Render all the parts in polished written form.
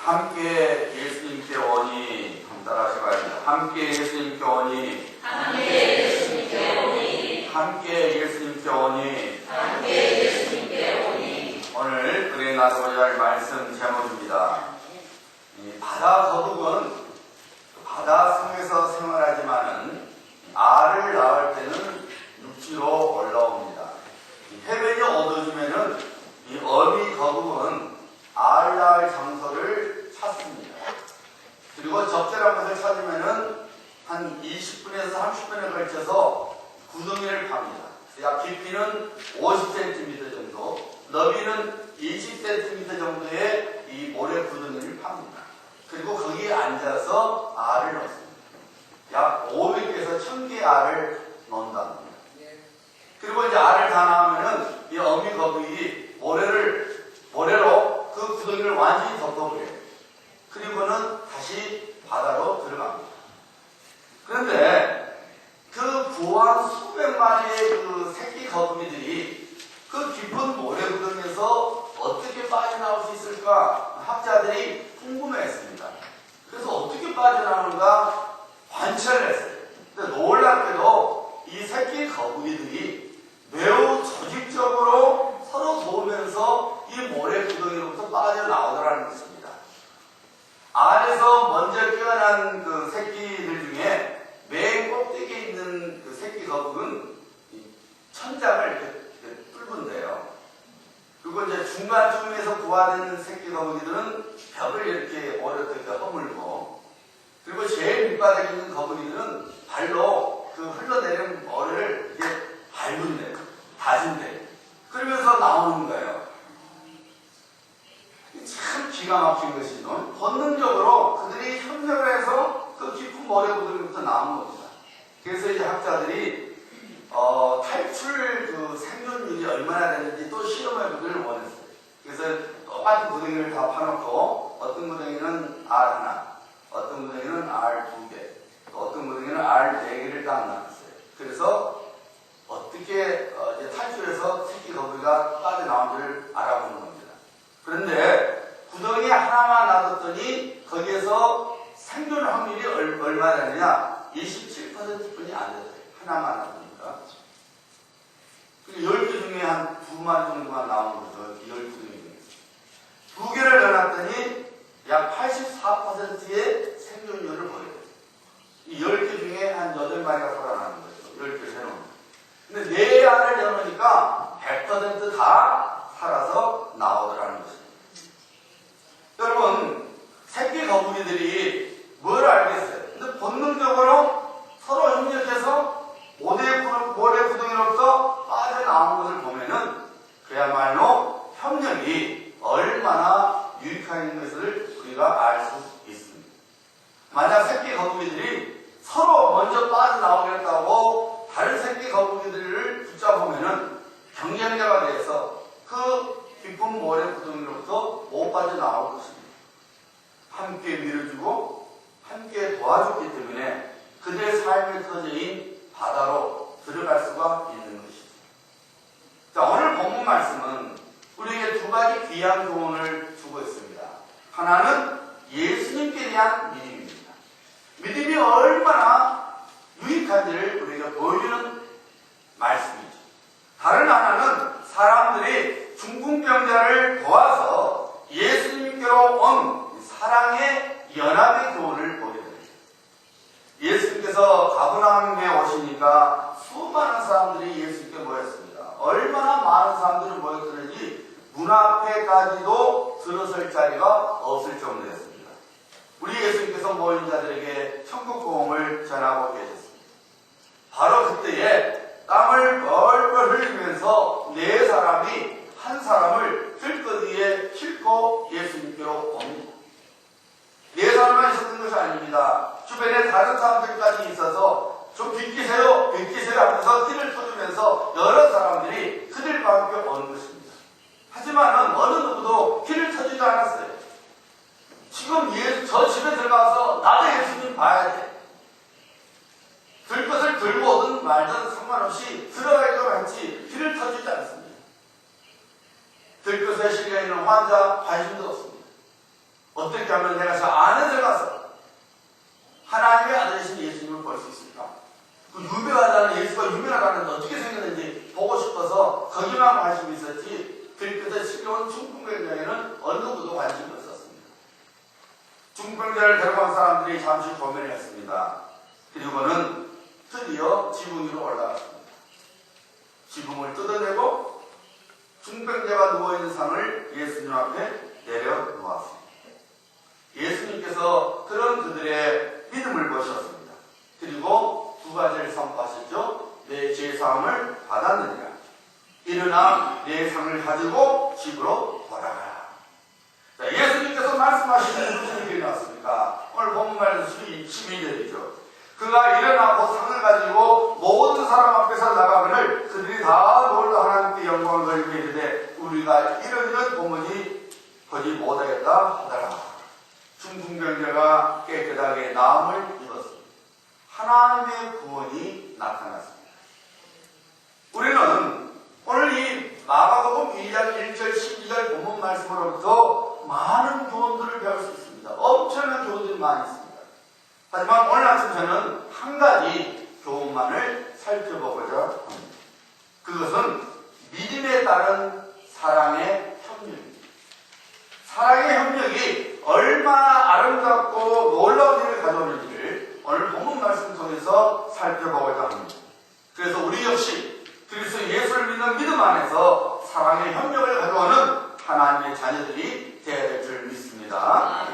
함께 예수님께 오니 따라하시기 바랍니다. 함께 예수님께 오니 함께 예수님께 오니 함께 예수님께 오니 함께 예수님께 오니. 오늘 우리 나누고자 할 말씀 제목입니다. 이 바다 거북은 바다 속에서 생활하지만은 알을 낳을 때는 육지로 올라옵니다. 해변이 어두워지면은 이 어미 거북은 알 낳을 장소를 찾습니다. 그리고 적절한 것을 찾으면은 한 20분에서 30분에 걸쳐서 구덩이를 팝니다. 약 깊이는 50cm 정도, 너비는 20cm 정도의 이 모래 구덩이를 팝니다. 그리고 거기에 앉아서 알을 넣습니다. 약 500개에서 1000개의 알을 넣는답니다. 그리고 이제 알을 다 낳으면은 이 어미 거북이 모래로 그 구덩이를 완전히 덮어버려요. 그리고는 다시 바다로 들어갑니다. 그런데 그 구한 수백 마리의 그 새끼 거북이들이 그 깊은 모래 구덩이에서 어떻게 빠져나올 수 있을까 학자들이 궁금해했습니다. 그래서 어떻게 빠져나오는가 관찰을 했어요. 근데 놀랍게도 이 새끼 거북이들이 매우 조직적으로 서로 도우면서 이 모래 구덩이로부터 빠져나오더라는 것입니다. 알에서 먼저 깨어난 그 새끼들 중에 맨 꼭대기에 있는 그 새끼 거북은 천장을 이렇게 뚫는데요. 그리고 이제 중간쯤에서 부화되는 새끼 거북이들은 벽을 이렇게 오랫동안 허물고, 그리고 제일 밑바닥에 있는 거북이들은 발로 그 흘러내리는 모래를 이렇게 밟은대요. 다진대요. 그러면서 나오는 거예요. 참 기가 막힌 것이 본능적으로 그들이 협력을 해서 그 깊은 모래 구덩이부터 나온 겁니다. 그래서 이제 학자들이 탈출 그 생존율이 얼마나 되는지 또 실험해 보기를 원했어요. 그래서 똑같은 구덩이를 다 파놓고 어떤 구덩이는 알 하나, 어떤 구덩이는 알 2개, 또 어떤 구덩이는 알 4개를 딱 놨어요. 그래서 어떻게 이제 탈출해서 새끼 거북이가 빠져나온지를 알아보는 겁니다. 그런데 구덩이 하나만 놔뒀더니 거기에서 생존 확률이 얼마나 되느냐? 27%뿐이 안 됐어요. 하나만 놔두니까. 그리고 10개 중에 한 2마리 정도만 나오는 거죠. 12개 중에. 2개를 넣어놨더니 약 84%의 생존율을 보여요. 이 10개 중에 한 8마리가 살아나는 거죠. 10개 세놓으면. 근데 4알을 넣으니까 100% 다 살아서 나오더라는 것입니다. 여러분, 새끼 거북이들이 뭘 알겠어요? 근데 본능적으로 서로 협력해서 모래 구덩이로부터 빠져나오는 것을 보면은 그야말로 협력이 얼마나 유익한 것을 우리가 알 수 있습니다. 만약 새끼 거북이들이 서로 먼저 빠져나오겠다고 다른 새끼 거북이들을 붙잡으면은 경쟁자가 돼서 그 깊은 모래 구덩이로부터 못 빠져나올 것입니다. 함께 밀어주고 함께 도와줬기 때문에 그들의 삶의 터전인 바다로 들어갈 수가 있는 것입니다. 자, 오늘 본문 말씀은 우리에게 2가지 귀한 교훈을 주고 있습니다. 하나는 예수님께 대한 믿음입니다. 믿음이 얼마나 유익한지를 우리가 보여주는 말씀이죠. 다른 하나는 사람들이 중풍병자를 도와서 예수님께로 온 사랑의 연합의 교훈을 보게 됩니다. 예수님께서 가버나움에 오시니까 수많은 사람들이 예수님께 모였습니다. 얼마나 많은 사람들이 모였는지 문 앞에까지도 들어설 자리가 없을 정도였습니다. 우리 예수님께서 모인 자들에게 천국 복음을 전하고 계셨습니다. 바로 그때에 땀을 벌벌 흘리면서 4사람이 한 사람을 들거리에 싣고 예수님께로 옵니다. 4사람만 있었던 것이 아닙니다. 주변에 다른 사람들까지 있어서 좀 비키세요, 비키세요 하면서 띠를 터주면서 여러 사람들이 그들과 함께 오는 것입니다. 하지만 어느 누구도 띠를 터주지 않았어요. 지금 저 집에 들어가서 나도 예수님 봐야 돼. 들 것을 들고 오든 말든 상관없이 들어가기로 했지 길을 터주지 않습니다. 들것에 실려있는 환자 관심도 없습니다. 어떻게 하면 내가 저 안에 들어가서 하나님의 아들이신 예수님을 볼 수 있을까? 그 유명하다는 예수가 유명하다는 어떻게 생겼는지 보고 싶어서 거기만 관심이 있었지 들끝에 지겨운 중풍병자에는 어느 누구도 관심이 없었습니다. 중풍병자를 데려간 사람들이 잠시 고민을 했습니다. 그리고는 드디어 지붕 위로 올라갔습니다. 지붕을 뜯어내고 중병자가 누워있는 상을 예수님 앞에 내려놓았습니다. 예수님께서 그런 그들의 믿음을 보셨습니다. 그리고 두 가지를 선포하셨죠. 내 죄사함을 받았느니라. 일어나 내 상을 가지고 집으로 돌아가라. 자, 예수님께서 말씀하시는 무슨 일이 나왔습니까? 오늘 본문 말씀 12절이죠. 그가 일어나고 상을 가지고 모든 사람 앞에서 나가거늘 그들이 다 놀라 하나님께 영광을 돌리고 이르되 우리가 이런 본문이 보지 못하였다 하더라. 중풍병자가 깨끗하게 나음을 입었습니다. 하나님의 구원이 나타났습니다. 우리는 오늘 이 마가복음 2장 1절 12절 본문 말씀으로부터 많은 교훈들을 배울 수 있습니다. 엄청난 교훈들이 많이 있습니다. 하지만 오늘 아침 저는 한 가지 교훈만을 살펴보고자 합니다. 그것은 믿음에 따른 사랑의 협력입니다. 사랑의 협력이 얼마나 아름답고 놀라운 일을 가져오는지를 오늘 본문 말씀 통해서 살펴보고자 합니다. 그래서 우리 역시 그리스도 예수를 믿는 믿음 안에서 사랑의 협력을 가져오는 하나님의 자녀들이 되어야 될 줄 믿습니다.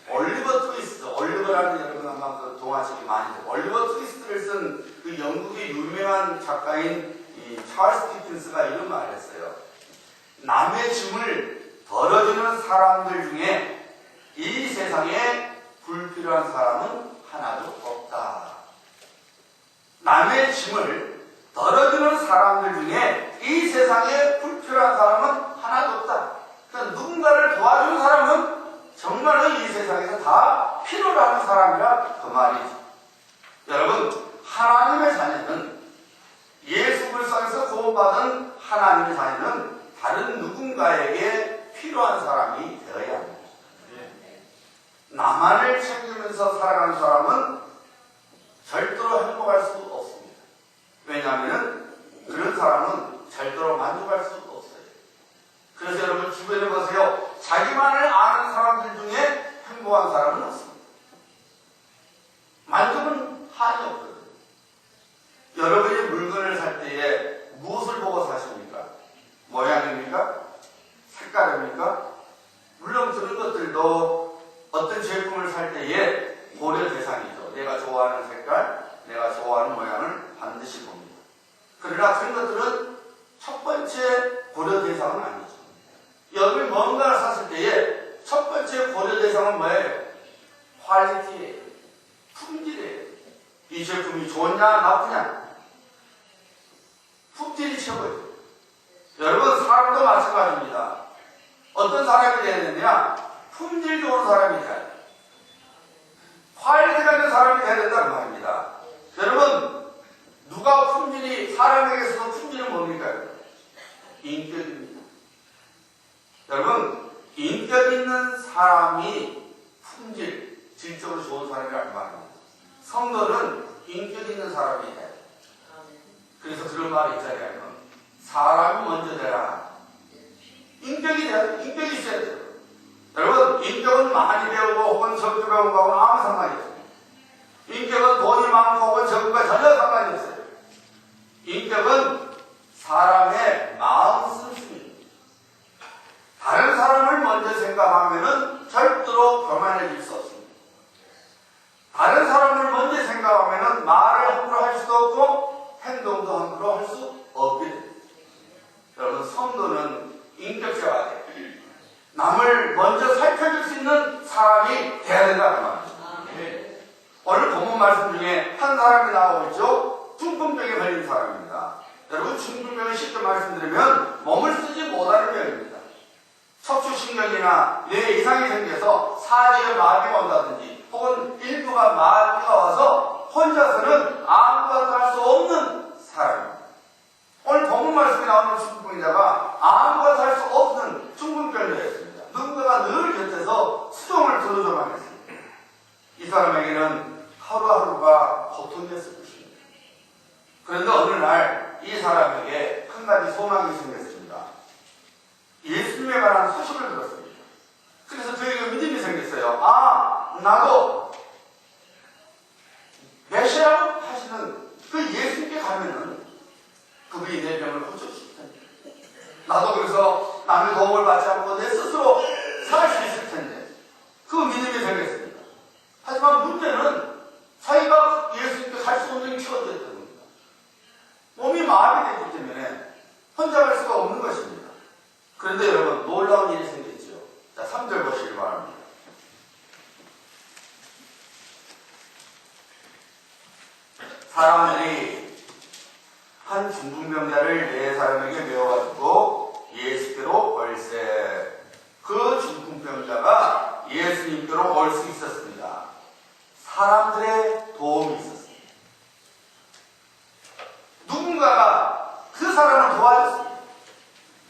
올리버 트위스트, 올리버라는 여러분 아마 그 동화책이 많이 들어요. 올리버 트위스트를 쓴 그 영국의 유명한 작가인 이 찰스 디킨스가 이런 말을 했어요. 남의 짐을 덜어주는 사람들 중에 이 세상에 불필요한 사람은 하나도 없다. 남의 짐을 덜어주는 사람들 중에 이 세상에 불필요한 사람은 하나도 없다. 그러니까 누군가를 도와주는 사람은 정말로 이 세상에서 다 필요로 하는 사람이라 그 말이죠. 여러분, 하나님의 자녀는 예수 그리스도 안에서 구원받은 하나님의 자녀는 다른 누군가에게 필요한 사람이 되어야 합니다. 나만을 챙기면서 살아가는 사람은 절대로 행복할 수 없습니다. 왜냐하면 그런 사람은 절대로 만족할 수 없어요. 그래서 여러분 주변에 보세요. 자기만을 아는 사람들 중에 행복한 사람은 없습니다. 만족은 한이 없거든요. 여러분이 물건을 살 때에 무엇을 보고 사십니까? 모양입니까? 색깔입니까? 물론 그런 것들도 어떤 제품을 살 때에 고려 대상이죠. 내가 좋아하는 색깔, 내가 좋아하는 모양을 반드시 봅니다. 그러나 그런 것들은 첫 번째 고려 대상은 아니죠. 여러분이 뭔가를 샀을 때에 첫 번째 고려 대상은 뭐예요? 퀄리티예요. 품질이에요. 이 제품이 좋냐 나쁘냐? 품질이 최고예요. 여러분 사람도 마찬가지입니다. 어떤 사람이 되어야 되느냐? 품질 좋은 사람이 돼야 돼요. 퀄리티가 있는 사람이 돼야 된다는 말입니다. 여러분 누가 품질이 사람에게서도 품질은 뭡니까? 인격입니다. 여러분 인격 있는 사람이 품질, 질적으로 좋은 사람이라는 말입니다. 성도는 인격 있는 사람이 돼야 돼요. 그래서 그런 말이 있잖아요. 사람이 먼저 되라. 인격이 있어야 돼요. 여러분, 인격은 많이 배우고 혹은 적게 배운 거하고는 아무 상관이 없어요. 인격은 돈이 많고 혹은 적은 거 전혀 상관이 없어요. 인격은 사람의 마음 순수입니다. 다른 사람을 먼저 생각하면은 절대로 교만해질 수 없습니다. 다른 사람을 먼저 생각하면은 말을 함부로 할 수도 없고 행동도 함부로 할 수 없게 됩니다. 여러분, 성도는 인격자가 돼요. 남을 먼저 살펴줄 수 있는 사람이 돼야 된다는 말이죠. 오늘 본문 말씀 중에 한 사람이 나오고 있죠. 중풍병에 걸린 사람입니다. 여러분, 중풍병은 쉽게 말씀드리면 몸을 쓰지 못하는 병입니다. 척추신경이나 뇌 이상이 생겨서 사지에 마비가 온다든지 혹은 일부가 마비가 와서 혼자서는 아무것도 할 수 없는 사람입니다. 오늘 본문 말씀에 나오는 중풍병자가 아무것도 할 수 없는 중풍병자였습니다. 누군가가 늘 곁에서 거예요. 아, 나도 메시아라고 하시는 그 예수님께 가면은 그분이 내 병을 고쳐주실 텐데, 나도 그래서 남의 도움을 받지 않고 내 스스로 살 수 있을 텐데 그 믿음이 생겼습니다. 하지만 문제는 자기가 예수님께 갈 수 없는 키워드였던 겁니다. 몸이 마비되기 때문에 혼자 갈 수가 없는 것입니다. 그런데 여러분, 놀라운 일이 생겼죠. 자, 3절 보시기 바랍니다. 사람들이 한 중풍병자를 네 사람에게 메워가지고 예수께로 올세. 그 중풍병자가 예수님께로 올 수 있었습니다. 사람들의 도움이 있었습니다. 누군가가 그 사람을 도와줬습니다.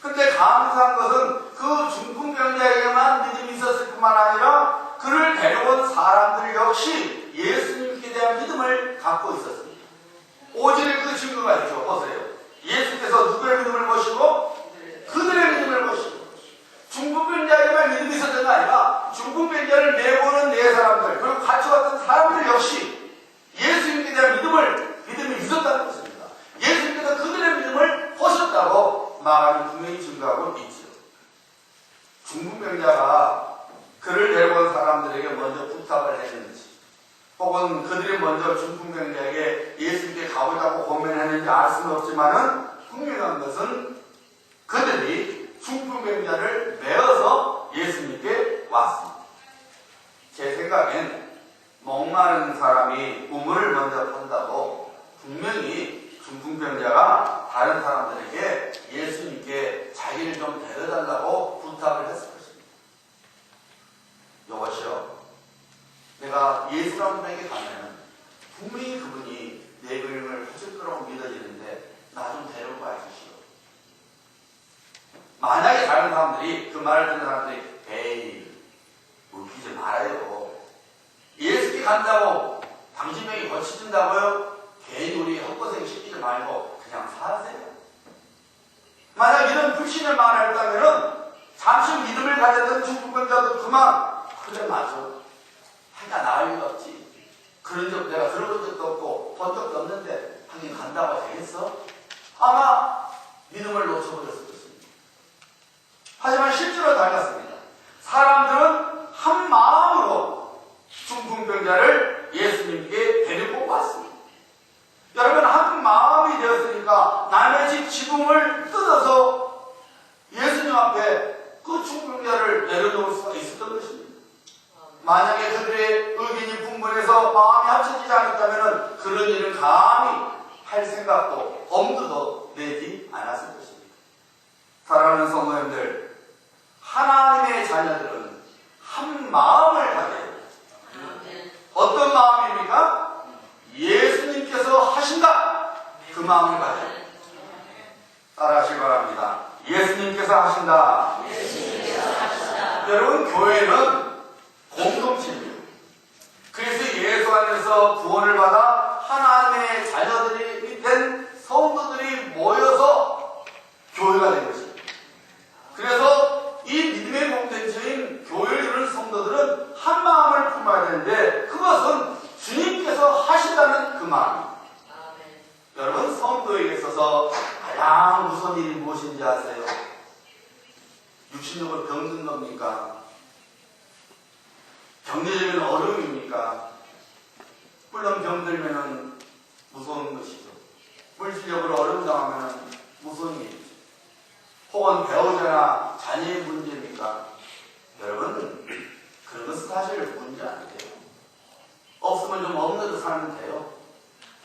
근데 감사한 것은 그 중풍병자에게만 믿음이 있었을 뿐만 아니라 그를 데려온 사람들 역시 예수님께 대한 믿음을 갖고 있었습니다. 5절에 그 증거가 있죠. 보세요. 예수께서 누구의 믿음을 보시고 그들의 믿음을 보시고, 중풍병자에게만 믿음이 있었던 게 아니라 중풍병자를 내보는 네 사람들, 그리고 같이 왔던 사람들 역시 예수님께 대한 믿음이 있었다는 것입니다. 예수님께서 그들의 믿음을 보셨다고 마가는 분명히 증거하고 있죠. 중풍병자가 그를 데려온 사람들에게 먼저 부탁을 했는지, 혹은 그들이 먼저 중풍병자에게 예수님께 가보자고 고민했는지 알 수는 없지만은 분명한 것은 그들이 중풍병자를 메어서 예수님께 왔습니다. 제 생각엔 목마른 사람이 우물을 먼저 판다고 분명히 중풍병자가 다른 사람들에게 예수님께 자기를 좀 데려달라고 부탁을 했을 것입니다. 이것이요, 내가 예수라는 분에게 가면 분명히 그분이 내 병을 고칠 거라고 믿어지는데 나 좀 데려가 주시오. 만약에 다른 사람들이, 그 말을 듣는 사람들이 에이, 웃기지 말아요. 예수께 간다고 당신 병이 고쳐진다고요? 괜히 우리 헛고생 시키지 말고 그냥 사세요. 만약 이런 불신의 말을 했다면 잠시 믿음을 가졌던 중풍병자도 그만, 그래 맞아, 하나 나을 리 없지. 그런 적 내가 들어본 적도 없고 본 적도 없는데 하긴 간다고 되겠어? 아마 믿음을 놓쳐버렸을 것입니다. 하지만 실제로 달랐습니다. 사람들은 한 마음으로 중풍병자를 예수님께 데리고 왔습니다. 여러분, 한 마음이 되었으니까 남의 집 지붕을 뜯어서 예수님 앞에 그 중풍병자를 내려놓을 수가 있었던 것입니다. 만약에 그들의 의견이 분분해서 마음이 합쳐지지 않았다면 그런 일은 감히 할 생각도 엄두도 내지 않았을 것입니다. 사랑하는 성도님들, 하나님의 자녀들은 한 마음을 가져야 됩니다. 어떤 마음입니까? 예수님께서 하신다, 그 마음을 가져야 됩니다. 따라하시기 바랍니다. 예수님께서 하신다. 여러분, 교회는 공동체입니다. 그래서 예수 안에서 구원을 받아 하나님의 자녀들이 된 성도들이 모여서 교회가 된 것입니다. 그래서 이 믿음의 공동체인 교회를 이루는 성도들은 한 마음을 품어야 되는데 그것은 주님께서 하신다는 그 마음입니다. 여러분, 성도에게 있어서 가장 무서운 일이 무엇인지 아세요? 육신적으로 병든 겁니까? 경제적인 어려움입니까? 물론 병들면 무서운 것이죠. 물질적으로 어려움 당하면 무서운 일이죠. 혹은 배우자나 자녀의 문제입니까? 여러분, 그런 것은 사실 문제 아니에요. 없으면 좀 없는 데 살면 돼요.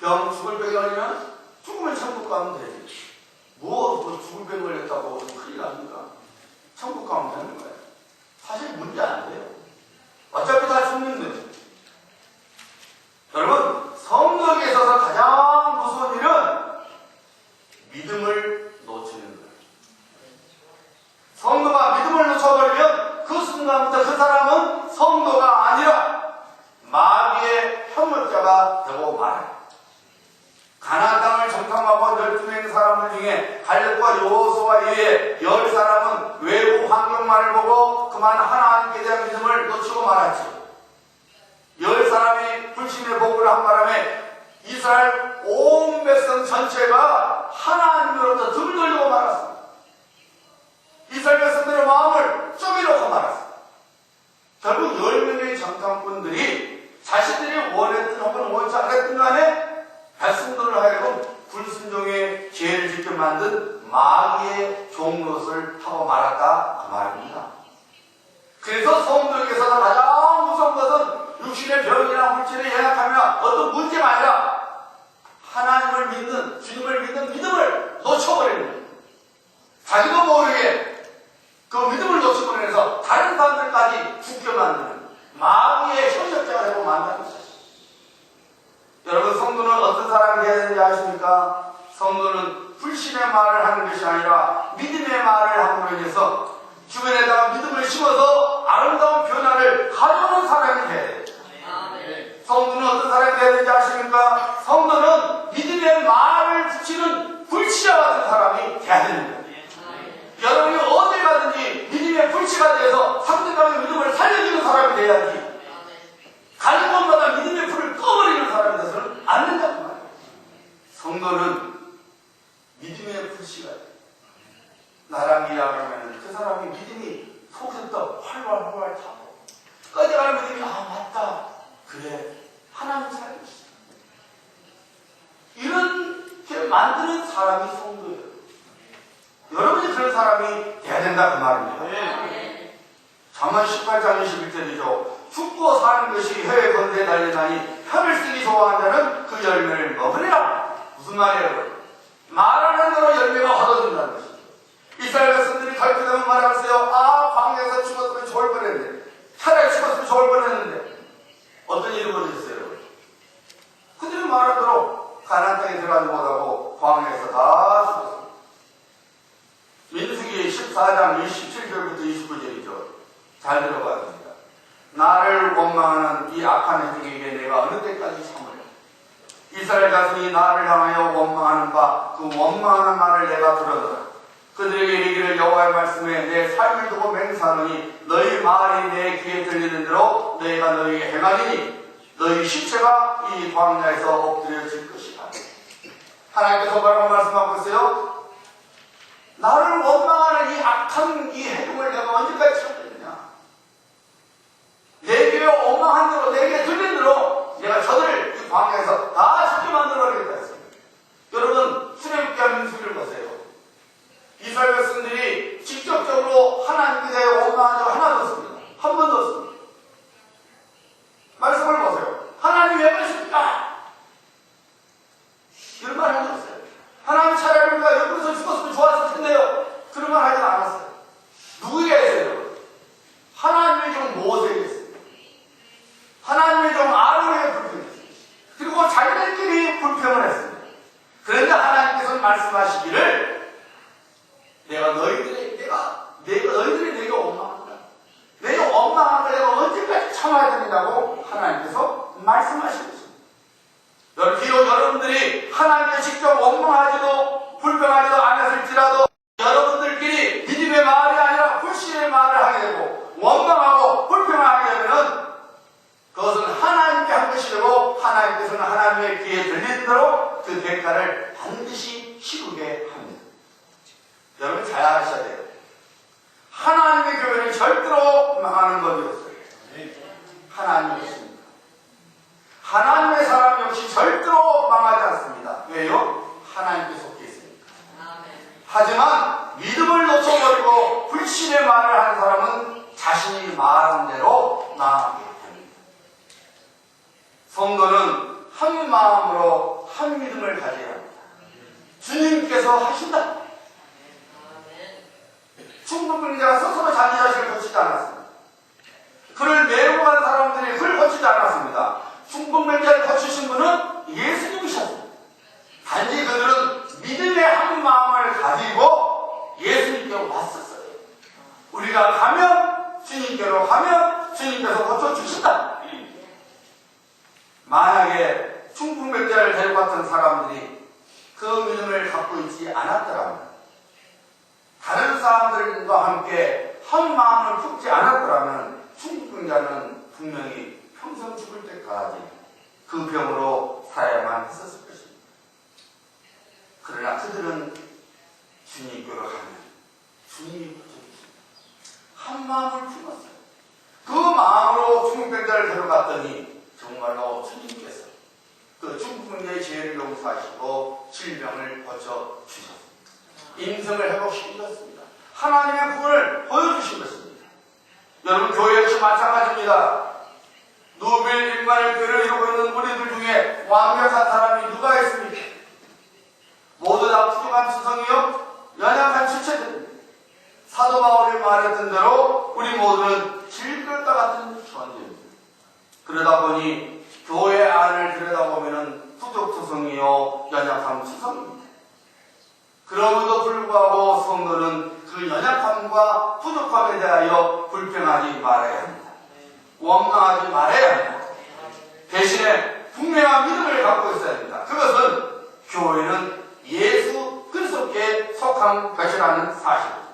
죽을 병이 걸리면 죽으면 천국 가면 되지. 뭐 죽을 병 걸렸다고 큰일 납니까? 천국 가면 되는 거예요. 사실 문제 아니에요. 어차피 다 죽는데. 여러분, 성도에게 있어서 가장 무서운 일은 믿음을 놓치는 거예요. 성도가 믿음을 놓쳐버리면 그 순간부터 그 사람은 성도가 아니라 마귀의 현물자가 되고 말아요. 가나안 땅을 정탐하고 12명 사람들 중에 갈렙과 여호수아 이외에 10사람은 외부 환경만을 보고 그만 하나님께 대한 믿음을 놓치고 말았죠. 10사람이 불신의 복음을 한 바람에 이스라엘 온 백성 전체가 하나님으로부터 등을 돌리고 말았습니다. 이스라엘 백성들의 마음을 쪼개놓고 말았습니다. 결국 10명의 정탐꾼들이 자신들이 원했든 혹은 원치 않았든 간에 백성들을 하여금 불순종의 죄를 짓게 만든 마귀의 종노릇을 하고 말았다 그 말입니다. 그래서 성도에게서 가장 무서운 것은 육신의 병이나 물질을 예약하면 어떤 문제가 아니라 하나님을 믿는, 주님을 믿는 믿음을 놓쳐버리는 거예요. 자기도 모르게 그 믿음을 놓쳐버려서 다른 사람들까지 죽게 만드는 마귀의 협력자가 되고 만드는 것이죠. 여러분, 성도는 어떤 사람이 되어야 되는지 아십니까? 성도는 불신의 말을 하는 것이 아니라 믿음의 말을 함으로 인해서 주변에다가 믿음을 심어서 아름다운 변화를 가져오는 사람이 돼야 돼요. 성도는 어떤 사람이 되어야 되는지 아십니까? 성도는 믿음의 말을 붙이는 불치자 같은 사람이 돼야 됩니다. 여러분이 어디 가든지 믿음의 불치가 되어서 상대방의 믿음을 살려주는 사람이 돼야지, 가는 곳마다 믿음의 불을 꺼버리는 사람이 돼서는 안 된다고 말이에요. 성도는 믿음의 불씨가 돼요. 나랑 이야기하면 그 사람이 믿음이 속에서 활활 타고 꺼져가는 믿음이 맞다, 그래, 하나님 살리시다, 이렇게 만드는 사람이 성도예요. 여러분이 그런 사람이 돼야 된다 그 말입니다. 잠언 18장 21절이죠. 죽고 사는 것이 혀의 건대에 달리나니 혀를 쓰기 좋아하는 자는 그 열매를 먹으리라. 무슨 말이에요? 말하는 대로 열매가 얻어진다는 것이죠. 이스라엘 백성들이 갈등하면 말하면서요, 광야에서 죽었으면 좋을 뻔했는데, 차라리 죽었으면 좋을 뻔했는데 어떤 일이 벌어졌어요? 그들이 말한 대로 가나안 땅에 들어가지 못하고 광야에서 다 죽었습니다. 민수기 14장 27절부터 29절이죠. 잘 들어봐야 됩니다. 나를 원망하는 이 악한 행동에게 내가 어느 때까지 참으려? 이스라엘 자손이 나를 향하여 원망하는 바 그 원망하는 말을 내가 들었노라. 그들에게 이르기를 여호와의 말씀에 내 삶을 두고 맹세하노니 너희 말이 내 귀에 들리는 대로 너희가 너희에게 행하리니 너희 시체가 이 광야에서 엎드려질 것이다. 하나님께서 뭐라고 말씀하고 있어요? 나를 원망하는 이 악한 이 행동을 내가 언제까지 참겠느냐? 내게 원망한 대로, 내게 들린 대로 내가 저들을 이 광야에서 다 죽게 만들어버리겠다 했습니다. 여러분, 출애굽기와 민수기를 보세요. 이스라엘 백성들이 직접적으로 하나님께 대해 원망한 적이 하나도 없습니다. 한 번도 없습니다. 말씀을 보세요. 하나님 왜 그러십니까? 이런 말 한 적 없어요. 하나님 차라리 우리가 여기서 죽었으면 좋았을 텐데요. 그런 말 하지 않았어요. 누구에게 했어요? 하나님의 종 모세에게 했어요. 하나님의 종 아론에게 불평했어요. 그리고 자기들끼리 불평을 했습니다. 그런데 하나님께서는 말씀하시기를 내가 너희들이 내게 원망한다. 내가 원망한 걸 내가 언제까지 참아야 되느냐고 하나님께서 말씀하시고 있습니다. 비록 여러분들이 하나님께 직접 원망하지도 불평하지도 않았을지라도 여러분들끼리 믿음의 말이 아니라 불신의 말을 하게 되고 원망하고 불평하게 되면 그것은 하나님께 한 것이 되고 하나님께서는 하나님의 귀에 들리는 대로 그 대가를 반드시 치르게 합니다. 여러분 잘 아셔야 돼요. 하나님의 교회는 절대로 망하는 법이 없어요. 하나님이 있습니다. 하나님의 사람 역시 절대로 망하지 않습니다. 왜요? 하나님께 속해 있으니까. 하지만 믿음을 놓쳐버리고 불신의 말을 하는 사람은 자신이 말한 대로 나아가게 됩니다. 성도는 한 마음으로 한 믿음을 가져야 합니다. 주님께서 하신다. 충분병자가 스스로 자기 자신을 고치지 않았습니다. 그를 메고 간 사람들이 그를 고치지 않았습니다. 충분병자를 고치신 분은 예수님이셨습니다. 단지 그들은 믿음의 한 마음을 가지고 예수님께 왔었어요. 우리가 가면 주님께로 가면 주님께서 고쳐주신다. 만약에 충분병자를 데리고 왔던 사람들이 그 믿음을 갖고 있지 않았더라면, 다른 사람들과 함께 한 마음을 품지 않았더라면 중풍병자는 분명히 평생 죽을 때까지 그 병으로 살아야만 했었을 것입니다. 그러나 그들은 주님께로 가면 주님이 고쳐주십니다. 한 마음을 품었어요. 그 마음으로 중풍병자를 데려갔더니 정말로 주님께서 그 중풍병자의 죄를 용서하시고 질병을 고쳐주셨습니다. 인생을 회복시키셨습니다. 하나님의 구원을 보여주신 것입니다. 여러분, 교회 역시 마찬가지입니다. 누빌 인간의 교회를 이루고 있는 우리들 중에 완벽한 사람이 누가 있습니까? 모두 다 부족한 수성이요 연약한 주체들입니다. 사도 바울이 말했던 대로 우리 모두는 질것과 같은 존재입니다. 그러다 보니 교회 안을 들여다보면 부족투성이요 연약한 투성입니다. 그럼에도 불구하고 성도는 그 연약함과 부족함에 대하여 불평하지 말아야 합니다. 원망하지 말아야 합니다. 대신에 분명한 믿음을 갖고 있어야 합니다. 그것은 교회는 예수 그리스도께 속한 것이라는 사실입니다.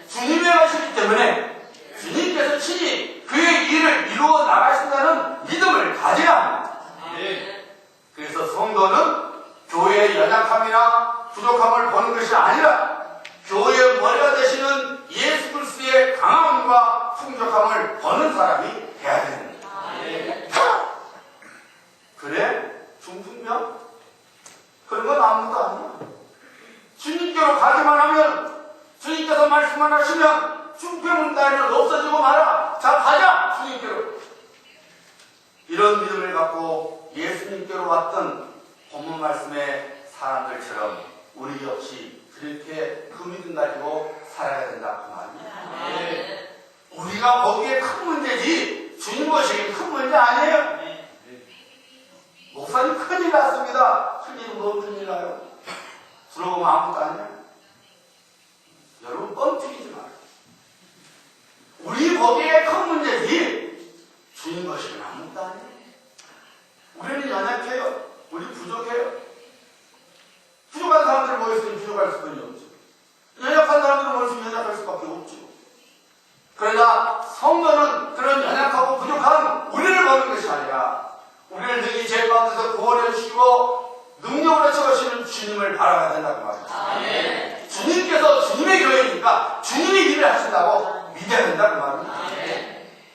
주님의 것이기 때문에 주님께서 친히 그의 일을 이루어 나가신다는 믿음을 가져야 합니다. 그래서 성도는 교회의 연약함이나 부족함을 보는 것이 아니라 교회의 머리가 되시는 예수 그리스도의 강함과 풍족함을 보는 사람이 돼야 됩니다. 그래? 중풍병? 그런 건 아무것도 아니야. 주님께로 가기만 하면 주님께서 말씀만 하시면 중풍은 따위는 없어지고 말아. 자, 가자! 주님께로. 이런 믿음을 갖고 예수님께로 왔던 본문 말씀의 사람들처럼 우리 역시 그렇게 그 믿음 가지고 살아야 된다 그 말입니다. 우리가 보기에 큰 문제지 주님 보시기에 큰 문제 아니에요. 목사님 큰일 났습니다. 큰일은 뭐 큰일 나요? 들어보면 아무것도 아니야. 여러분 뻥튀기지 마요. 우리 보기에 큰 문제지 주님 보시기에 아무것도 아니에요. 우리는 연약해요. 우리 부족해요. 부족한 사람들을 모였으면 부족할 수밖에 없죠. 연약한 사람들을 모였으면 연약할 수밖에 없죠. 그러나 성도는 그런 연약하고 부족한 우리를 보는 것이 아니라 우리를 능히 죄 가운데서 구원해 주시고 능력으로 채우시는 주님을 바라봐야 된다고 말입니다. 주님께서 주님의 교회니까 주님이 일을 하신다고 믿어야 된다고 말입니다.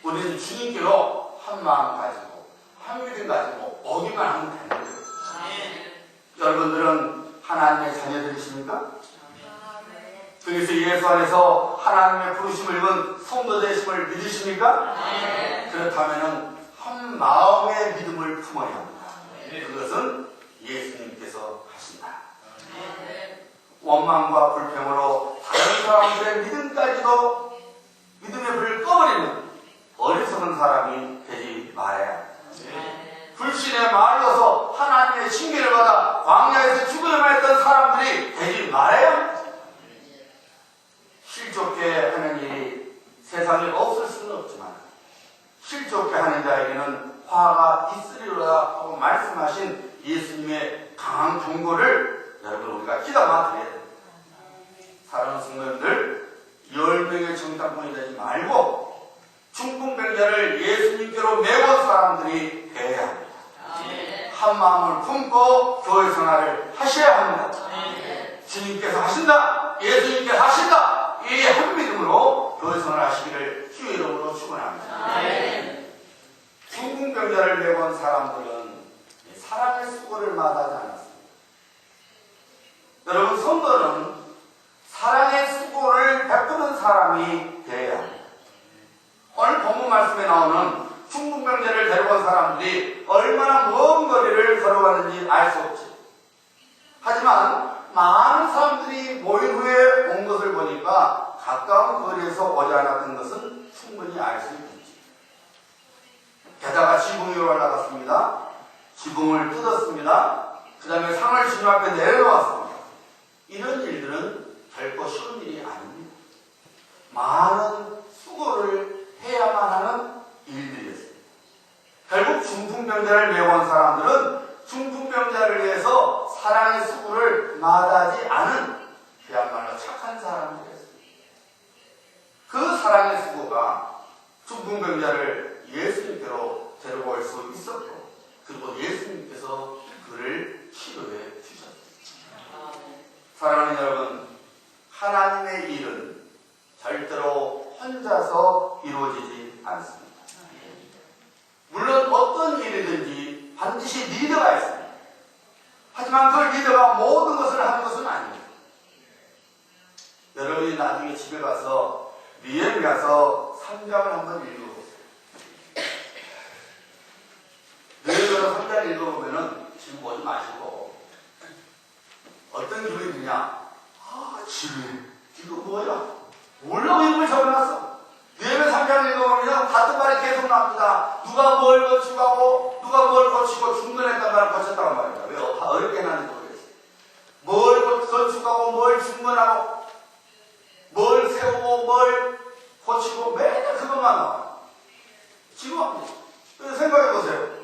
우리는 주님께로 한 마음 가지고 한 믿음 가지고 오기만 하면 되는 거예요. 여러분들은 하나님의 자녀들이십니까? 그래서 예수 안에서 하나님의 부르심을 입은 성도 되심을 믿으십니까? 그렇다면 한 마음의 믿음을 품어야 합니다. 그것은 예수님께서 하신다. 원망과 불평으로 다른 사람들의 믿음까지도 믿음의 불을 꺼버리는 어리석은 사람이 되지 말아야 합니다. 불신에 말려서 하나님의 징계를 받아 광야에서 죽어야만 했던 사람들이 되지 말아야 합니다. 실족해 하는 일이 세상에 없을 수는 없지만 실족해 하는 자에게는 화가 있으리로다 하고 말씀하신 예수님의 강한 경고를 여러분 우리가 기다마 드려야 됩니다. 사랑하는 성도님들 10명의 정탐꾼이 되지 말고 중풍병자를 예수님께로 메운 사람들이 되어야 합니다. 한 마음을 품고 교회 생활을 하셔야 합니다. 주님께서 하신다. 예수님께서 하신다. 이 한 믿음으로 교회 생활을 하시기를 주의 이름으로 축원합니다. 중풍병자를 메운 사람들은 사랑의 수고를 마다하지 않았습니다. 여러분 성도는 사랑의 수고를 베푸는 사람이 되어야 합니다. 오늘 본문 말씀에 나오는 중풍병자를 데려온 사람들이 얼마나 먼 거리를 걸어가는지 알 수 없지. 하지만 많은 사람들이 모인 후에 온 것을 보니까 가까운 거리에서 오지 않았던 것은 충분히 알 수 있겠지. 게다가 지붕 위로 올라갔습니다. 지붕을 뜯었습니다. 그 다음에 상을 주님 앞에 내려놓았습니다. 이런 일들은 결코 쉬운 일이 아닙니다. 많은 수고를 해야만 하는 일들이었습니다. 결국 중풍병자를 메운 사람들은 중풍병자를 위해서 사랑의 수고를 마다하지 않은 그야말로 착한 사람들이었습니다. 그 사랑의 수고가 순풍병자를 예수님께로 데려올 수 있었고, 그리고 예수님께서 그를 치료해 주셨습니다. 사랑하는 여러분, 하나님의 일은 절대로 혼자서 이루어지지 않습니다. 물론 어떤 일이든지 반드시 리더가 있습니다. 하지만 그 리더가 모든 것을 하는 것은 아닙니다. 여러분이 나중에 집에 가서 느헤미야서 3장을 한번 읽어보세요. 느헤미야서 3장 읽어보면은 지금 보지 마시고 어떤 기분이 드냐? 지금 이거 뭐야? 뭘로 입을 적어놨어? 느헤미야 3장 읽어보면 같은 말이 계속 나옵니다. 누가 뭘 건축하고 누가 뭘 고치고 중건했단 말을 고쳤다고 말입니다. 왜 어렵게 해놨는지 모르겠어요. 뭘 건축하고 뭘 중건하고 뭘 세우고 뭘 고치고 매일 그것만 나와요. 지루합니다. 생각해보세요.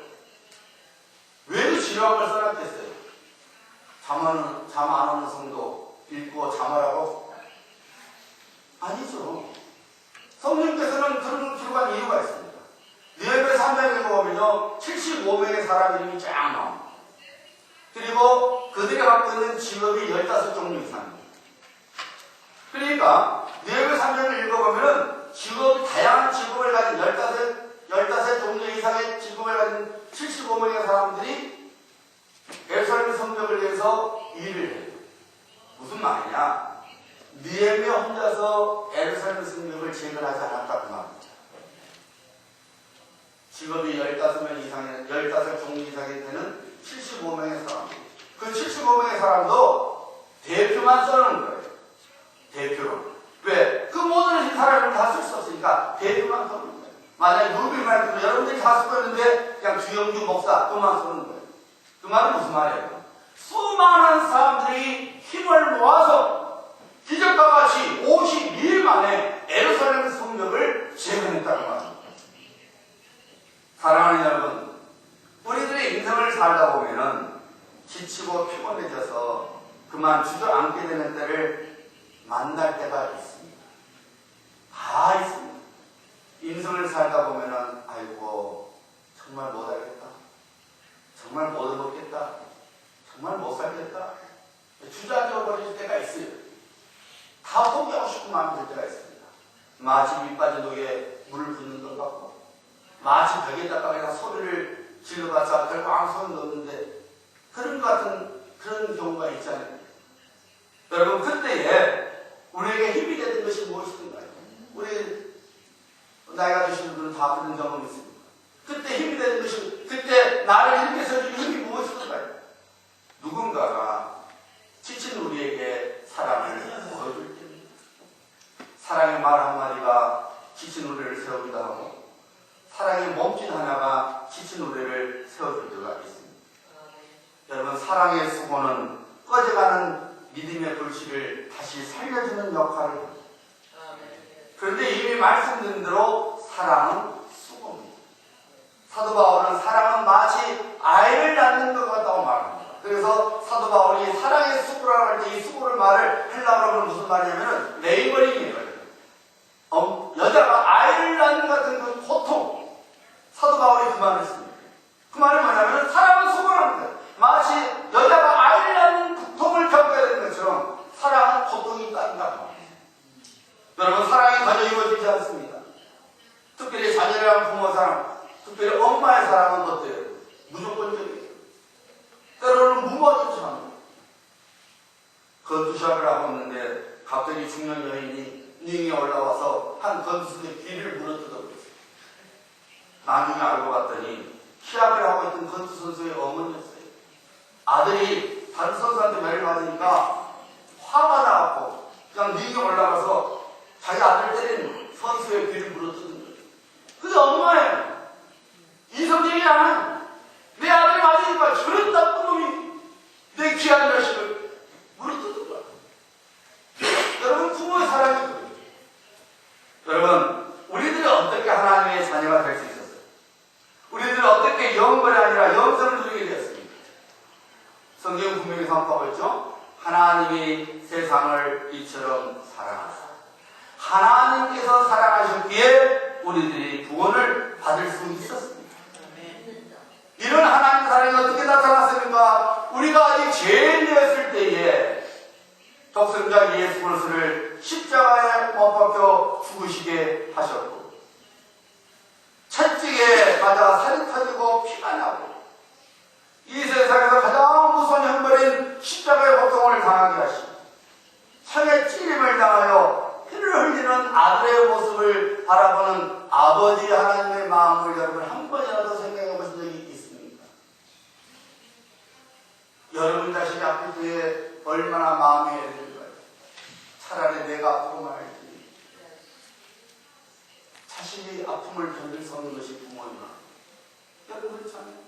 왜 그 지루한 걸 써놨겠어요? 잠 안 오는 성도 읽고 잠하라고? 아니죠. 성령께서는 그런 필요한 이유가 있습니다. 느헤미야 3장에 보면요 75명의 사람 이름이 쫙 나옵니다. 그리고 그들이 갖고 있는 직업이 15종류 이상입니다. 그러니까 느헤미야 3장을 읽어보면은 다양한 직업을 가진 15종류 이상의 직업을 가진 75명의 사람들이 예루살렘 성벽을 위해서 일을 해요. 무슨 말이냐? 느헤미야 혼자서 예루살렘 성벽을 재건하지 않았다고 말합니다. 직업이 15명 이상의, 15종류 이상이 되는 75명의 사람. 그 75명의 사람도 대표만 써놓은 거예요. 대표로. 왜? 그 모든 사람을 다 쓸 수 없으니까 대표만 써놓은 거예요. 만약에 루비 말고 여러분들이 다 쓰고 있는데 그냥 주영규 목사 그만 쓰는 거예요. 그 말은 무슨 말이에요? 수많은 사람들이 힘을 모아서 기적과 같이 52일 만에 예루살렘 성벽을 재건했다는 말입니다. 사랑하는 여러분, 우리들의 인생을 살다 보면은 지치고 피곤해져서 그만 주저앉게 되는 때를 만날 때가 있습니다. 다 있습니다. 인생을 살다 보면은 아이고 정말 못하겠다. 정말 못 얻겠다. 정말 못 살겠다. 주저앉아 버릴 때가 있어요. 다 포기하고 싶은 마음이 들 때가 있습니다. 마치 밑 빠진 독에 물을 붓는 것 같고 마치 벽에다가 그냥 소리를 질러봤자 결국 아무 소용도 없는데 그런 것 같은 그런 경우가 있잖아요. 여러분 그때에 우리에게 힘이 되는 것이 무엇이든가요? 우리 나이가 드신 분들은 다 그런 경험이 있습니다. 그때 힘이 되는 것이 그때 나를 일으켜서주는 힘이 무엇이든가요? 누군가가 지친 우리에게 사랑을 보여줄 때입니다. 사랑의 말 한마디가 지친 우리를 세우기도 하고 사랑의 몸짓 하나가 지친 우리를 세워줄 때가 있습니다. 여러분 사랑의 수고는 꺼져가는 믿음의 불씨를 다시 살려주는 역할을 합니다. 그런데 이미 말씀드린 대로 사랑은 수고입니다. 사도 바울은 사랑은 마치 아이를 낳는 것 같다고 말합니다. 그래서 사도 바울이 사랑의 수고라고 할 때 이 수고를 말을 하려고 하면 무슨 말이냐면은 레이버링이에요. 여자가 아이를 낳는 것 같은 그 고통. 사도 바울이 그 말을 했습니다. 그 말은 뭐냐면 사랑은 수고라는 거예요. 마치 여자가 아이를 낳는 고통을 겪어야 되는 것처럼 사랑은 고통이 따른다고 말합니다. 여러분 사랑이 전혀 이루어지지 않습니다. 특별히 자녀랑 부모 사랑, 특별히 엄마의 사랑은 어때요? 무조건적이에요. 때로는 무모하지 않아요. 건투샵을 하고 있는데 갑자기 중년 여인이 닝에 올라와서 한 건투선의 귀를 물어뜯어버렸어요. 나중에 알고 봤더니 시합을 하고 있던 건투 선수의 어머니였어요. 아들이 다른 선수한테 매를 맞으니까 화가 나갖고 그냥 닝에 올라가서 자기 아들 때린 선수의 귀를 물어뜯은 거예요. 그게 엄마예요. 이성적이 않아요. 내 아들이 맞으니까 저런 나쁜 놈이 내 귀한 자식을 물어뜯은 거야. 여러분 부모의 사랑이 그래요. 여러분 우리들이 어떻게 하나님의 자녀가 될 수 있었어요? 우리들은 어떻게 영벌이 아니라 영생을 누리게 되었습니까? 성경은 분명히 선포하고 있죠. 하나님이 세상을 이처럼 사랑하사 하나님께서 사랑하셨기에 우리들이 구원을 받을 수 있었습니다. 이런 하나님의 사랑이 어떻게 나타났습니까? 우리가 아직 죄인이었을 때에 독생자 예수 그리스도를 십자가에 못 박혀 죽으시게 하셨고, 채찍에 맞아 살이 터지고 피가 나고, 이 세상에서 가장 무서운 형벌인 십자가의 고통을 당하게 하시고, 창에 찔림을 당하여 피를 흘리는 아들의 모습을 바라보는 아버지 하나님의 마음을 여러분 한 번이라도 생각해 보신 적이 있습니까? 여러분 자신이 아플 때에 얼마나 마음이 애들까요? 차라리 내가 아프고 말지. 자신이 아픔을 견딜 수 없는 것이 부모이나. 여러분 그렇잖아요.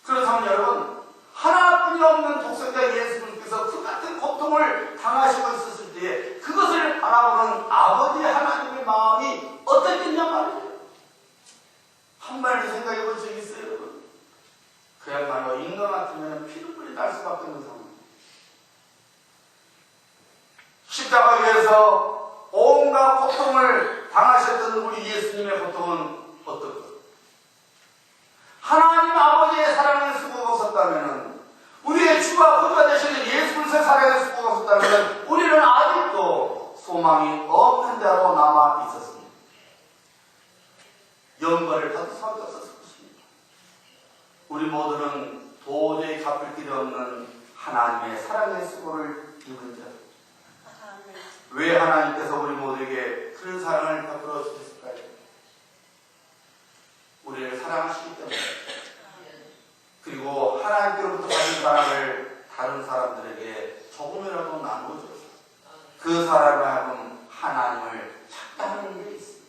그렇다면 여러분, 하나뿐이 없는 독생자 예수님께서 그 같은 고통을 당하시고 있었을 때에 그것을 바라보는 아버지 하나님의 마음이 어땠겠냐 말이에요. 한마디 생각해 본 적이 있어요, 여러분? 그야말로 인간 같으면 피눈물이 날 수밖에 없는 상황. 십자가 위에서 온갖 고통을 당하셨던 우리 예수님의 고통은 어떨까요? 하나님 아버지의 사랑을 쓰고 없었다면, 우리의 주와 구주가 되시는 예수 그리스도의 사랑을 쓰고 없었다면 우리는 아직도 소망이 없는 자로 남아 있었습니다. 영광을 받을 수밖에 없었을 것입니다. 우리 모두는 도저히 갚을 길이 없는 하나님의 사랑의 수고를 입은 자. 왜 하나님께서 우리 모두에게 그런 사랑을 베풀어 주셨을까요? 우리를 사랑하시기 때문에. 그리고 하나님께로부터 받은 사랑을 다른 사람들에게 조금이라도 나누어줘서 그 사람을 하여금 하나님을 찾게 하는 게 있습니다.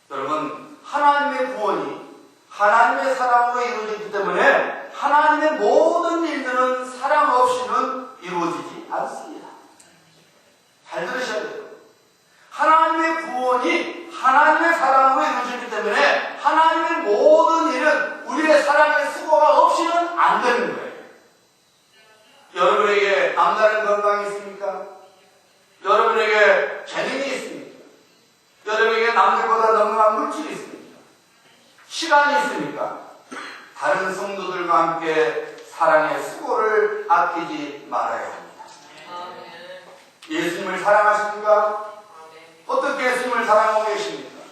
여러분, 하나님의 구원이 하나님의 사랑으로 이루어지기 때문에 하나님의 모든 일들은 사랑 없이는 이루어지지 않습니다. 잘 들으셔야 돼요. 하나님의 구원이 하나님의 사랑으로 이루어지기 때문에 하나님의 모든 일은 우리의 사랑의 수고가 없이는 안 되는 거예요. 여러분에게 남다른 건강이 있습니까? 여러분에게 재능이 있습니까? 여러분에게 남들보다 넉넉한 물질이 있습니까? 시간이 있습니까? 다른 성도들과 함께 사랑의 수고를 아끼지 말아야 합니다. 예수님을 사랑하십니까? 어떻게 예수님을 사랑하고 계십니까?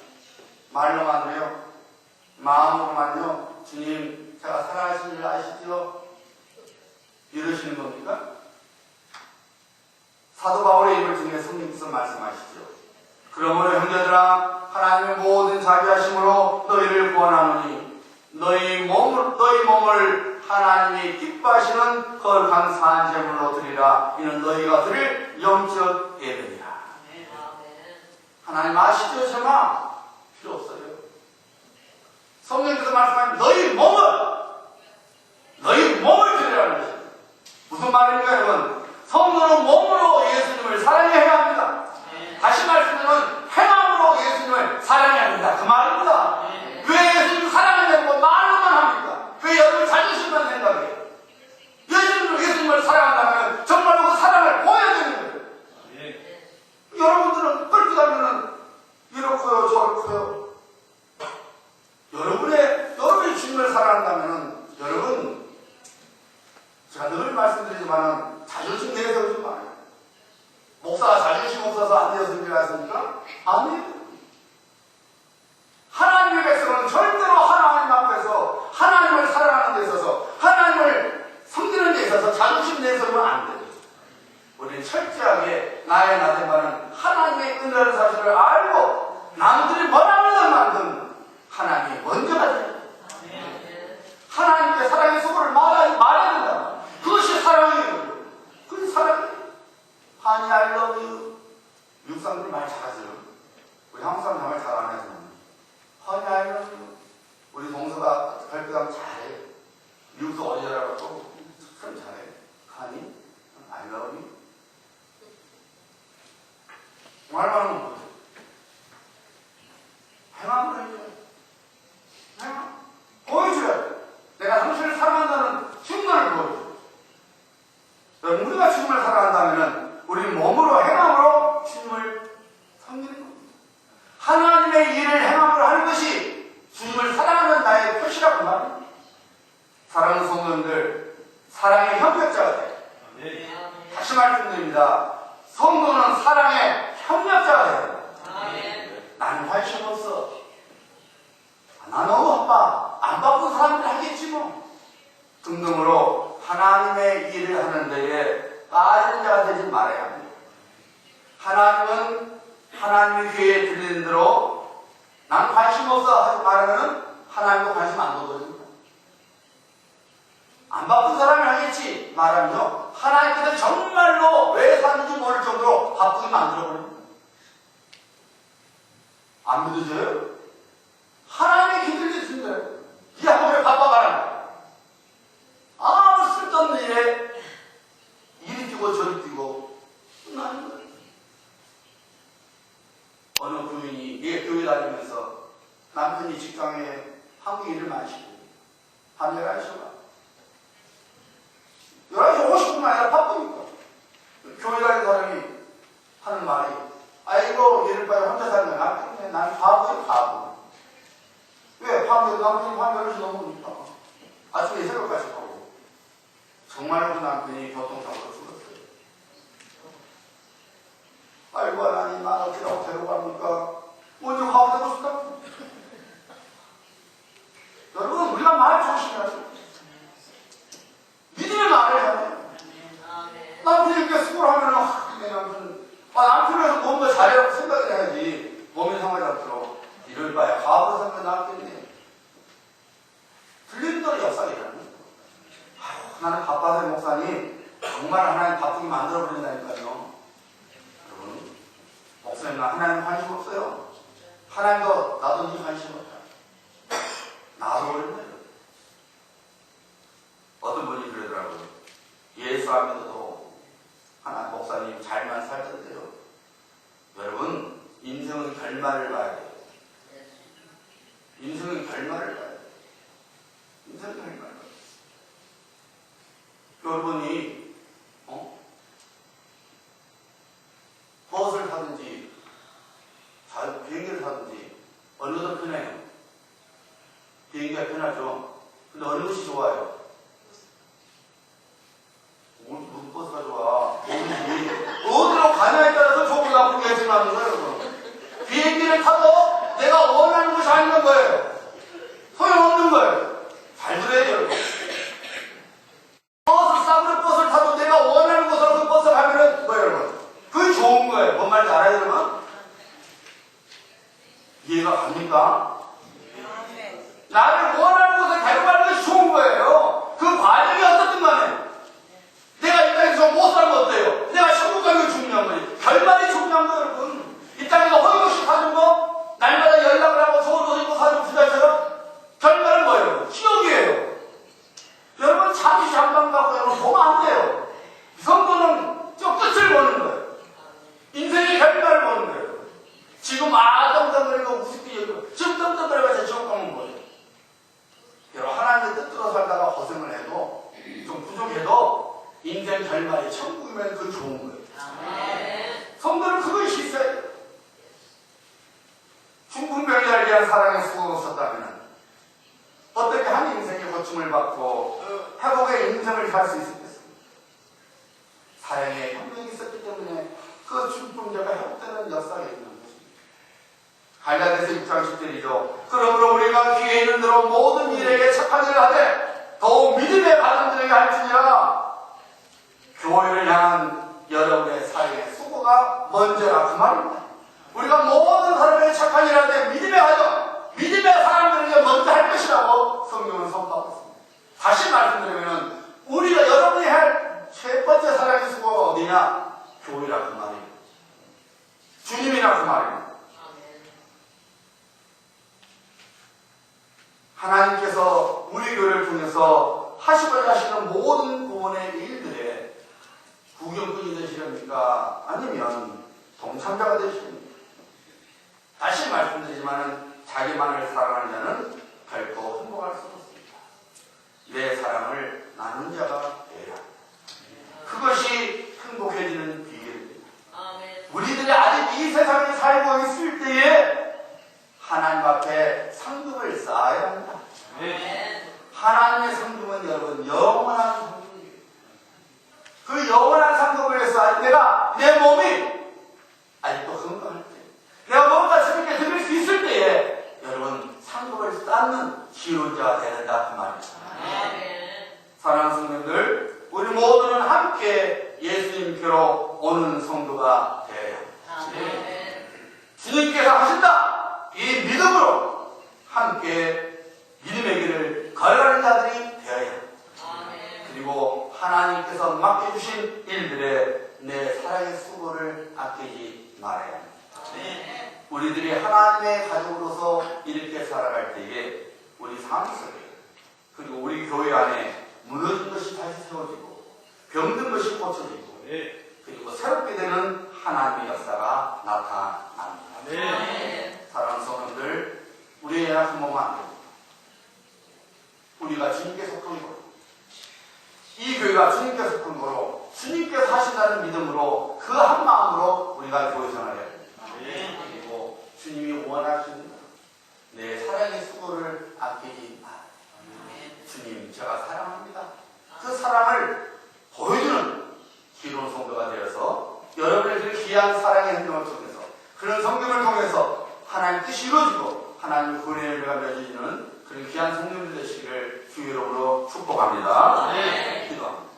말로만요? 마음으로만요? 주님, 제가 사랑하시는 줄 아시죠? 이러시는 겁니까? 사도 바울의 입을 통해 성령께서 말씀하시죠. 그러므로 형제들아, 하나님의 모든 자비하심으로 너희를 구원하노니 너희 몸을 하나님이 기뻐하시는 거룩한 산제물로 드리라. 이는 너희가 드릴 영적 예배니라. 하나님 아시죠? 정말 필요 없어요. 성령께서 말씀하신 너희 몸을 드리라는 것입니다. 무슨 말입니까, 여러분? 성도는 몸으로 예수님을 사랑해야 합니다. 다시 말씀드리면 행함으로 예수님을 사랑해야 합니다. 그 말입니다. 왜 예수님을 사랑하냐고 말로만 합니까? 왜 여러분 자존심만 생각해요? 예수님을 사랑한다면 정말로 그 사랑을 보여야 되는 거예요. 여러분들은 끌고 가면은 이렇고요, 저렇고요. 여러분이 주님을 사랑한다면은, 여러분, 제가 늘 말씀드리지만 자존심 내세우지 마요. 목사가 자존심 없어서 안 되었을 줄 아십니까? 아니에요. 하나님의 백성은 절대로 하나님 앞에서 하나님을 사랑하는 데 있어서, 하나님을 섬기는 데 있어서 자존심 내세우면 안 돼요. 우리는 철저하게 나의 나됨과는 하나님의 은혜라는 사실을 알고 남들이 뭐라 하든 만든 하나님이 먼저가 돼요. 하나님께 사랑의 수고를 말해야 된다. 그것이 사랑이에요. 그게 사랑이에요. Honey, I love you. 미국 사람들 많이 잘하죠. 우리 한국 사람 정말 잘 안 해서. Honey, I love you. 우리 동서가 발표하면 잘해요. 미국도 어디라고 참 잘해요. Honey, I love you. 말만 하면 뭐예요? 행함을 해줘요. 행함. 보여줘야 돼. 내가 당신을 사랑한다는 증거를 보여줘요. 우리가 주님을 사랑한다면 우리 몸으로 행함으로 주님을 섬기는 겁니다. 일을 행함을 하는 것이 주님을 사랑하는 나의 표시라고 말입니다. 사랑하는 성도님들, 사랑의 협력자가 돼요. 다시 말씀드립니다. 성도는 사랑의 협력자가 돼요. 나는 관심 없어. 나 너무 바빠. 안 바쁜 사람들 하겠지 뭐. 등등으로 하나님의 일을 하는 데에 빠진 자가 되지 말아야 합니다. 하나님은 하나님의 교회에 들리는 대로 난 관심 없어 하지 말하면 하나님도 관심 안 두거든요. 안 바쁜 사람이 하겠지 말하면요. 하나님께서 정말로 왜 사는지 모를 정도로 바쁘게 만들어버립니다. 안 믿으세요? 하나님의 기들이 있습니다. 이 한번에 바빠가라. 아무 쓸데없는 일에 이리 뛰고 저리 뛰고 끝나는 거예요. 어느 부인이 교회 다니면서 남편이 직장에 한국 일을 많이 시키고 밤 11시가 11시 50분만 아니라 바쁘니까 교회 다니는 사람이 하는 말이 아이고 일을 빨리 혼자 사는 거야. 남편이 난 바보야 바보. 왜? 밤에 남편이 밤 11시 넘으니까 아침에 새벽까지 하고 정말 그 남편이 교통사고로 죽었어요. 아이고 하나님 나 어찌라고 데려갑니까? 먼저 화보되고 싶다. 여러분 우리가 말 조심해야 돼요. 믿음의 말을 해야 돼요. 남편이 이렇게 수고하면은 내 남편 남편에서 몸 더 잘하라고 생각을 해야지. 몸이 상하지 않도록 이럴 바에 화보로 생각 나왔겠네. 들리는 대로 역사가 일어나는 거예요. 나는 바빠서 목사님 정말 하나님 바쁘게 만들어버린다니까요. 여러분 목사님 나 하나님 관심 없어요. 하나님도 나도 네 관심 없다. 나도 그랬네. 어떤 분이 그러더라고요. 예수 안 믿어도 하나님 목사님 잘만 살던데요. 여러분 인생은 결말을 봐야 돼요. 인생은 결말을 봐야 돼요. 인생은 결말을 봐야 돼요. 여러분이 버스를 타든지 비행기를 타든지 어느 게 더 편해요? 비행기가 편하죠. 근데 어느 것이 좋아요? 무슨 버스가 좋아? 어디로 가냐에 따라서 좋고 나쁘게 결정하는 거예요. 여러분. 비행기를 타도 내가 원하는 곳이 아닌 거예요. 소용없는 거예요. 잘 들어야 돼요. 여러분. 버스 싸구려 버스를 타도 내가 원하는 곳으로 그 버스 가면은 뭐예요 여러분? 그게 좋은 거예요. 뭔 말인지 알아요 여러분? 이해가 갑니까? 나를 원하는 곳에 데려가는 것이 좋은 거예요. 그 과정이 어떻든 간에 내가 이 땅에서 못 살면 어때요? 내가 천국 가는 게 중요한 거예요. 결말이 중요한 거예요 여러분. 이 땅에서 허용없이 사는 거 날마다 연락을 하고 좋은 옷 입고 사는 부자처럼 결말은 뭐예요? 지옥이에요. 여러분 잠시 잠깐 갖고 여러분 보면 안 돼요. 성도는 저 끝을 보는 거예요. 인생의 결말을 보는 거예요. 지금 덩덩거리고 우습게 여기고 지금 덩덩거려가지고 지옥 가면 뭐예요? 여러분 하나님의 뜻대로 살다가 고생을 해도 좀 부족해도 인생 결말이 천국이면 그 좋은 거예요. 성도는 그것이 있어야 돼요. 중풍병자를 위한 사랑의 수고가 없었다면 어떻게 한 인생의 고충을 받고 회복의 인생을 살 수 있었겠습니까? 사랑의 혁명이 있었기 때문에 그 중풍자가 회복되는 역사가 있는 것입니다. 갈라디아서 6장 10절이죠. 그러므로 우리가 귀에 있는 대로 모든 일에게 착한 일을 하되 더욱 믿음의 바람들에게 할지니라. 교회를 향한 여러분의 사랑의 수고가 먼저라 그 말입니다. 우리가 모든 사람에게 착한 일을 하되 믿음의 가정, 믿음의 사람들에게 먼저 할 것이라고 성경은 선포하고 있습니다. 다시 말씀드리면 우리가 여러분이 할 첫 번째 사랑의 수고가 어디냐? 교회라 그 말입니다. 주님이라 그 말입니다. 하나님께서 우리 교회를 통해서 하시고자 하시는 모든 구원의 일들에 구경꾼이 되시렵니까? 아니면 동참자가 되시렵니까? 다시 말씀드리지만 자기만을 사랑하는 자는 결코 행복할 수 없습니다. 내 사랑을 나눈 자가 되라. 그것이 행복해지는 비결입니다. 우리들이 아직 이 세상에 살고 있을 때에 하나님 앞에 상급을 쌓아야 합니다. 하나님의 상급은 여러분 영원한 상급이에요. 그 영원한 상급을 위해서 내가 내 몸이 아직도 건강할 때, 내가 뭔가 주님께 드릴 수 있을 때에 여러분 상급을 쌓는 기론자가 되야 된다 그 말이죠. 사랑하는 성도님들, 우리 모두는 함께 예수님께로 오는 성도가 되어야 합니다. 주님께서 하신다 이 믿음으로 함께 믿음의 길을 걸어가는 자들이 되어야 합니다. 그리고 하나님께서 맡겨주신 일들에 내 사랑의 수고를 아끼지 말아야 합니다. 우리들이 하나님의 가족으로서 이렇게 살아갈 때에 우리 삶 속에 그리고 우리 교회 안에 무너진 것이 다시 세워지고 병든 것이 고쳐지고 그리고 새롭게 되는 하나님의 역사가 나타납니다. 사랑하는 성도들, 우리의 연약한 몸은 안 됩니다. 우리가 주님께 속한 거로, 이 교회가 주님께 속한 거로, 주님께서 하신다는 믿음으로 그 한 마음으로 우리가 교회 생활해야 됩니다. 그리고 주님이 원하시는 내 사랑의 수고를 아끼지 마. 주님, 제가 사랑합니다. 그 사랑을 보여주는 기도원 성도가 되어서 여러분의 그 귀한 사랑의 행동을 통해서 그런 성경을 통해서 하나님 뜻이 이루어지고 하나님의 구원의 열매가 맺어지는 그런 귀한 성도들 되시기를 주의 이름으로 축복합니다. 기도합니다.